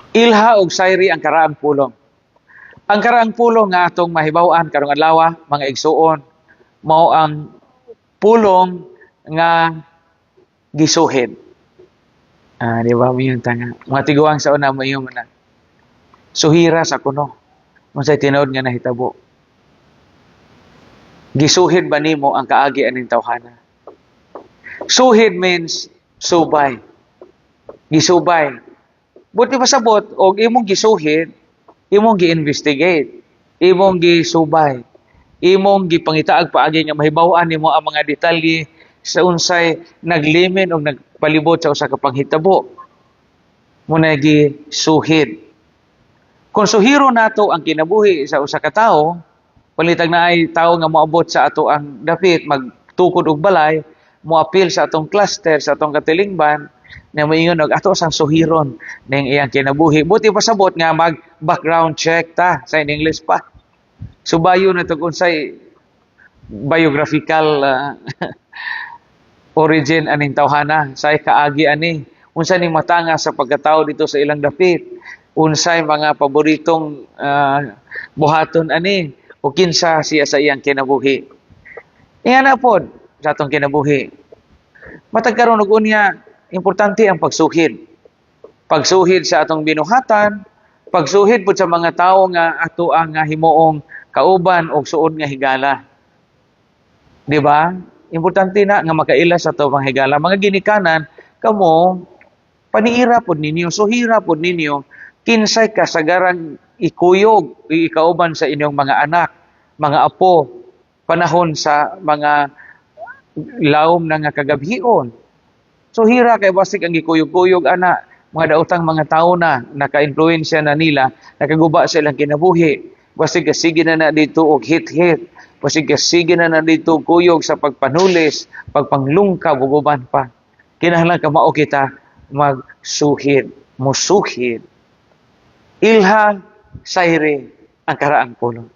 Ilha ug sayri ang karaang pulong. Ang karaang pulong nga atong mahibaw-an karong adlaw, mga igsuon, mao ang pulong nga gisuhid. Di ba mo yung tanga? Mga tiguang sa una mo yung na. Suhira sa kuno. Kung sa'y tinood nga nahitabo. Gisuhid ba nimo ang kaagi aning tawhana? Suhid means subay. Gisubay. Buti pasabot, og imong gisuhid, imong gi-investigate, imong gisubay, imong gipangitaag paagi nga mahibaw-an nimo ang mga detalye sa unsay naglimin o nagpalibot sa usa ka panghitabo. Muna gisuhid. Kung suhiro nato ang kinabuhi sa usa ka tawo, palitag na ay tawo nga moabot sa ato ang dapit, magtukod og balay, moapil sa atong cluster, sa atong katilingban, na moingon og ato sang suhiron ning iyang kinabuhi. Buti pasabot nga mag-background check ta sa English pa. Subayo na to kung say biographical origin aning tawhana, say kaagi ani, unsa ning matanga sa pagkatao dito sa ilang dapit, unsay mga paboritong buhaton ani, o kinsa siya sa iyang kinabuhi. Iyan na pod sa atong kinabuhi. Matag karon og unya, importante ang pagsuhid. Pagsuhid sa atong binuhatan, pagsuhid pod sa mga tawo nga ato ang himuong kauban og suod nga higala. Di ba? Importante na nga makaila sa ato pang higala. Mga ginikanan, kamo, paniira pod ninyo, suhira pod ninyo, kinsay kasagarang ikuyog, ikauban sa inyong mga anak, mga apo, panahon sa mga lawom na nga kagabhion. So hira kay basig ang gikuyog-kuyog ana, mga daotang mga tao na naka-influensya na nila, nakaguba sa ilang kinabuhi. Basig kasige na dito og hit-hit, basig kasige na dito og kuyog sa pagpanulis, pagpanglungkab ug uban pa. Kinahanglan ka mao kita magsuhid, musuhid. Ilha sayri ang karaang pulong.